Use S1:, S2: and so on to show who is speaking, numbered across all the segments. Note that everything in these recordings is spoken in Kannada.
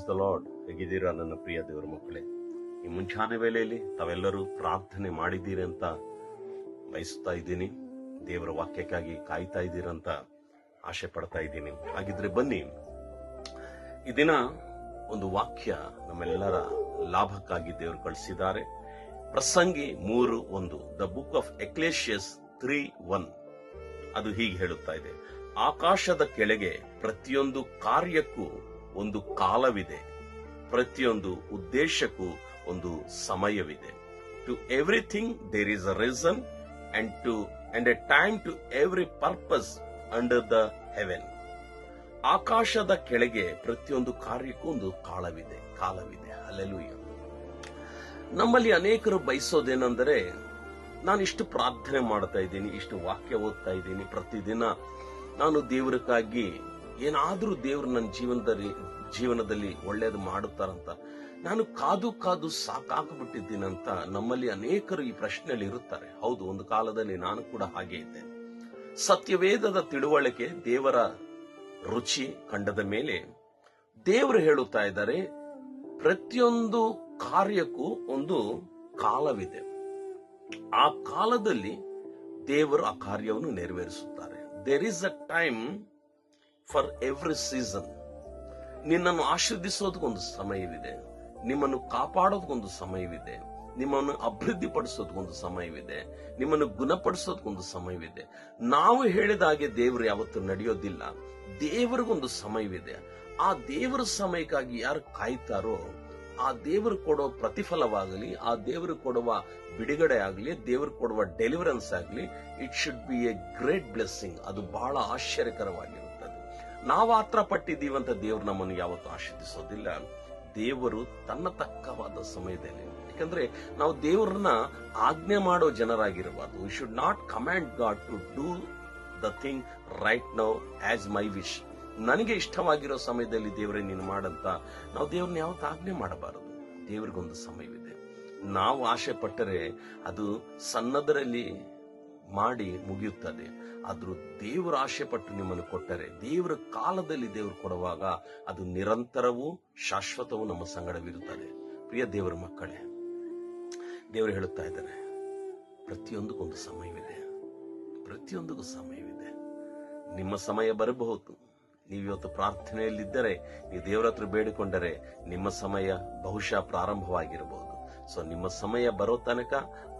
S1: Price the lord. ಹೇಗಿದ್ದೀರಾ ನನ್ನ ಪ್ರಿಯ ದೇವರ ಮಕ್ಕಳೇ? ಈ ಮುಂಚಾನೆ ವೇಳೆಯಲ್ಲಿ ತಾವೆಲ್ಲರೂ ಪ್ರಾರ್ಥನೆ ಮಾಡಿದ್ದೀರಿ ಅಂತ ಬಯಸ್ತಾ ಇದ್ದೀನಿ. ದೇವರ ವಾಕ್ಯಕ್ಕಾಗಿ ಕಾಯ್ತಾ ಇದ್ದೀರಂತ ಆಶೆ ಪಡ್ತಾ ಇದ್ದೀನಿ. ಹಾಗಿದ್ರೆ ಬನ್ನಿ, ಈ ದಿನ ಒಂದು ವಾಕ್ಯ ನಮ್ಮೆಲ್ಲರ ಲಾಭಕ್ಕಾಗಿ ದೇವರು ಕಳಿಸಿದ್ದಾರೆ. ಪ್ರಸಂಗಿ 3:1, ದ ಬುಕ್ ಆಫ್ ಎಕ್ಲೇಶಿಯಸ್ 3:1. ಅದು ಹೀಗೆ ಹೇಳುತ್ತಾ ಇದೆ: ಆಕಾಶದ ಕೆಳಗೆ ಪ್ರತಿಯೊಂದು ಕಾರ್ಯಕ್ಕೂ ಒಂದು ಕಾಲವಿದೆ, ಪ್ರತಿಯೊಂದು ಉದ್ದೇಶಕ್ಕೂ ಒಂದು ಸಮಯವಿದೆ. To everything there is a reason and a time to every purpose under the heaven. ಆಕಾಶದ ಕೆಳಗೆ ಪ್ರತಿಯೊಂದು ಕಾರ್ಯಕ್ಕೂ ಒಂದು ಕಾಲವಿದೆ. ಹಲ್ಲೆಲೂಯ. ನಮ್ಮಲ್ಲಿ ಅನೇಕರು ಬಯಸೋದೇನೆಂದರೆ, ನಾನು ಇಷ್ಟು ಪ್ರಾರ್ಥನೆ ಮಾಡ್ತಾ ಇದ್ದೀನಿ, ಇಷ್ಟು ವಾಕ್ಯ ಓದ್ತಾ ಇದ್ದೀನಿ, ಪ್ರತಿದಿನ ನಾನು ದೇವರಕ್ಕಾಗಿ ಏನಾದ್ರೂ ದೇವರು ನನ್ನ ಜೀವನದಲ್ಲಿ ಒಳ್ಳೇದು ಮಾಡುತ್ತಾರಂತ ನಾನು ಕಾದು ಸಾಕಾಗ್ಬಿಟ್ಟಿದ್ದೀನಂತ ನಮ್ಮಲ್ಲಿ ಅನೇಕರು ಈ ಪ್ರಶ್ನೆಯಲ್ಲಿ ಇರುತ್ತಾರೆ. ಹೌದು, ಒಂದು ಕಾಲದಲ್ಲಿ ನಾನು ಕೂಡ ಹಾಗೆ ಇದ್ದೆ. ಸತ್ಯವೇದದ ತಿಳುವಳಿಕೆ, ದೇವರ ರುಚಿ ಕಂಡದ ಮೇಲೆ ದೇವರು ಹೇಳುತ್ತಾ ಇದ್ದಾರೆ, ಪ್ರತಿಯೊಂದು ಕಾರ್ಯಕ್ಕೂ ಒಂದು ಕಾಲವಿದೆ. ಆ ಕಾಲದಲ್ಲಿ ದೇವರು ಆ ಕಾರ್ಯವನ್ನು ನೆರವೇರಿಸುತ್ತಾರೆ. There is a time for every season. ನಿನ್ನನ್ನು ಆಶೀರ್ದಿಸೋದಕ್ಕೊಂದು ಸಮಯವಿದೆ, ನಿಮ್ಮನ್ನು ಕಾಪಾಡೋದಕ್ಕೊಂದು ಸಮಯವಿದೆ, ನಿಮ್ಮನ್ನು ಅಭಿವೃದ್ಧಿ ಪಡಿಸೋದಕ್ಕೊಂದು ಸಮಯವಿದೆ, ನಿಮ್ಮನ್ನು ಗುಣಪಡಿಸೋದಕ್ಕೊಂದು ಸಮಯವಿದೆ. ನಾವು ಹೇಳಿದ ಹಾಗೆ ದೇವರು ಯಾವತ್ತೂ ನಡೆಯೋದಿಲ್ಲ. ದೇವರಿಗೊಂದು ಸಮಯವಿದೆ. ಆ ದೇವರ ಸಮಯಕ್ಕಾಗಿ ಯಾರು ಕಾಯ್ತಾರೋ, ಆ ದೇವರು ಕೊಡುವ ಪ್ರತಿಫಲವಾಗಲಿ, ಆ ದೇವರು ಕೊಡುವ ಬಿಡುಗಡೆ ಆಗಲಿ, ದೇವರು ಕೊಡುವ ಡೆಲಿವರೆನ್ಸ್ ಆಗಲಿ, it should be A great blessing. ಅದು ಬಹಳ ಆಶ್ಚರ್ಯಕರವಾಗಿರುತ್ತದೆ. ನಾವು ಆತ್ರ ಪಟ್ಟಿದ್ದೀವಂತ ದೇವರು ನಮ್ಮನ್ನು ಯಾವತ್ತೂ ಆಶೀರ್ದಿಸೋದಿಲ್ಲ. ದೇವರು ತನ್ನ ತಕ್ಕವಾದ ಸಮಯದಲ್ಲಿ, ಯಾಕಂದ್ರೆ ನಾವು ದೇವರನ್ನ ಆಜ್ಞೆ ಮಾಡೋ ಜನರಾಗಿರಬಾರ್ದು. We should not command God to do the thing right now as my wish. ನನಗೆ ಇಷ್ಟವಾಗಿರೋ ಸಮಯದಲ್ಲಿ ದೇವರೇ ನೀನು ಮಾಡಂತ ನಾವು ದೇವ್ರನ್ನ ಯಾವತ್ತೂ ಆಜ್ಞೆ ಮಾಡಬಾರದು. ದೇವರಿಗೊಂದು ಸಮಯವಿದೆ. ನಾವು ಆಸೆ ಪಟ್ಟರೆ ಅದು ಸಣ್ಣದರಲ್ಲಿ ಮಾಡಿ ಮುಗಿಯುತ್ತದೆ. ಆದ್ರೂ ದೇವರು ಆಸೆ ಪಟ್ಟು ನಿಮ್ಮನ್ನು ಕೊಟ್ಟರೆ, ದೇವರ ಕಾಲದಲ್ಲಿ ದೇವರು ಕೊಡುವಾಗ ಅದು ನಿರಂತರವೂ ಶಾಶ್ವತವೂ ನಮ್ಮ ಸಂಗಡವಿರುತ್ತದೆ. ಪ್ರಿಯ ದೇವರ ಮಕ್ಕಳೇ, ದೇವರು ಹೇಳುತ್ತಾ ಇದ್ದಾರೆ, ಪ್ರತಿಯೊಂದಕ್ಕೊಂದು ಸಮಯವಿದೆ, ಪ್ರತಿಯೊಂದಕ್ಕೂ ಸಮಯವಿದೆ. ನಿಮ್ಮ ಸಮಯ ಬರಬಹುದು. ನೀವಿವತ್ತು ಪ್ರಾರ್ಥನೆಯಲ್ಲಿದ್ದರೆ, ನೀವು ದೇವರ ಹತ್ರ ಬೇಡಿಕೊಂಡರೆ ನಿಮ್ಮ ಸಮಯ ಬಹುಶಃ ಪ್ರಾರಂಭವಾಗಿರಬಹುದು. ಸೊ ನಿಮ್ಮ ಸಮಯ ಬರೋ ತನಕ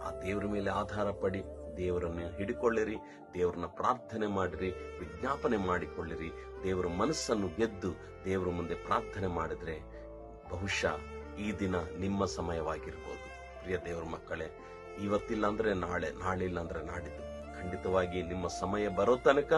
S1: ಆ ದೇವರ ಮೇಲೆ ಆಧಾರ ಪಡಿ, ದೇವರನ್ನು ಹಿಡಿಕೊಳ್ಳಿರಿ, ದೇವರನ್ನ ಪ್ರಾರ್ಥನೆ ಮಾಡಿರಿ, ವಿಜ್ಞಾಪನೆ ಮಾಡಿಕೊಳ್ಳಿರಿ. ದೇವರ ಮನಸ್ಸನ್ನು ಗೆದ್ದು ದೇವರ ಮುಂದೆ ಪ್ರಾರ್ಥನೆ ಮಾಡಿದ್ರೆ ಬಹುಶಃ ಈ ದಿನ ನಿಮ್ಮ ಸಮಯವಾಗಿರ್ಬೋದು. ಪ್ರಿಯ ದೇವರ ಮಕ್ಕಳೇ, ಇವತ್ತಿಲ್ಲ ಅಂದ್ರೆ ನಾಳೆ, ನಾಳೆ ಇಲ್ಲ ಅಂದ್ರೆ ನಾಡಿದ್ದು, ಖಂಡಿತವಾಗಿ ನಿಮ್ಮ ಸಮಯ ಬರೋ ತನಕ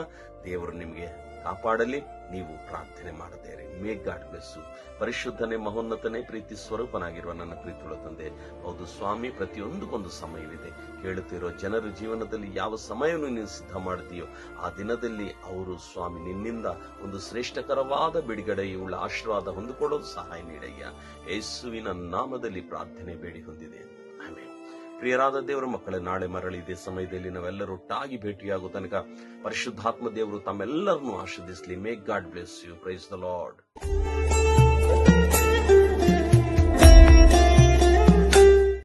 S1: ದೇವರು ನಿಮಗೆ ಕಾಪಾಡಲಿ. ನೀವು ಪ್ರಾರ್ಥನೆ ಮಾಡದೇರಿ. May God bless you. ಪರಿಶುದ್ಧನೇ, ಮಹೋನ್ನತನೇ, ಪ್ರೀತಿ ಸ್ವರೂಪನಾಗಿರುವ ನನ್ನ ಪ್ರೀತಿಯುಳ್ಳ ತಂದೆ, ಹೌದು ಸ್ವಾಮಿ, ಪ್ರತಿಯೊಂದಕ್ಕೊಂದು ಸಮಯವಿದೆ. ಕೇಳುತ್ತಿರೋ ಜನರ ಜೀವನದಲ್ಲಿ ಯಾವ ಸಮಯವನ್ನು ನೀನು ಸಿದ್ಧ ಮಾಡ್ತೀಯೋ ಆ ದಿನದಲ್ಲಿ ಅವರು ಸ್ವಾಮಿ ನಿನ್ನಿಂದ ಒಂದು ಶ್ರೇಷ್ಠಕರವಾದ ಬಿಡುಗಡೆಯುಳ್ಳ ಆಶೀರ್ವಾದ ಹೊಂದಿಕೊಳ್ಳೋದು ಸಹಾಯ ನೀಡಯ್ಯ. ಯೇಸುವಿನ ನಾಮದಲ್ಲಿ ಪ್ರಾರ್ಥನೆ ಬೇಡಿ ಹೊಂದಿದೆ, ಆಮೆನ್. ಪ್ರಿಯರಾದ ದೇವರ ಮಕ್ಕಳೇ, ನಾಳೆ ಮರಳಿ ಇದೇ ಸಮಯದಲ್ಲಿ ನಾವೆಲ್ಲರೂ ಒಟ್ಟಾಗಿ ಭೇಟಿಯಾಗುವ ತನಕ ಪರಿಶುದ್ಧಾತ್ಮ ದೇವರು ತಮ್ಮೆಲ್ಲರನ್ನು ಆಶೀರ್ವದಿಸಲಿ. Make God bless you. Praise the lord.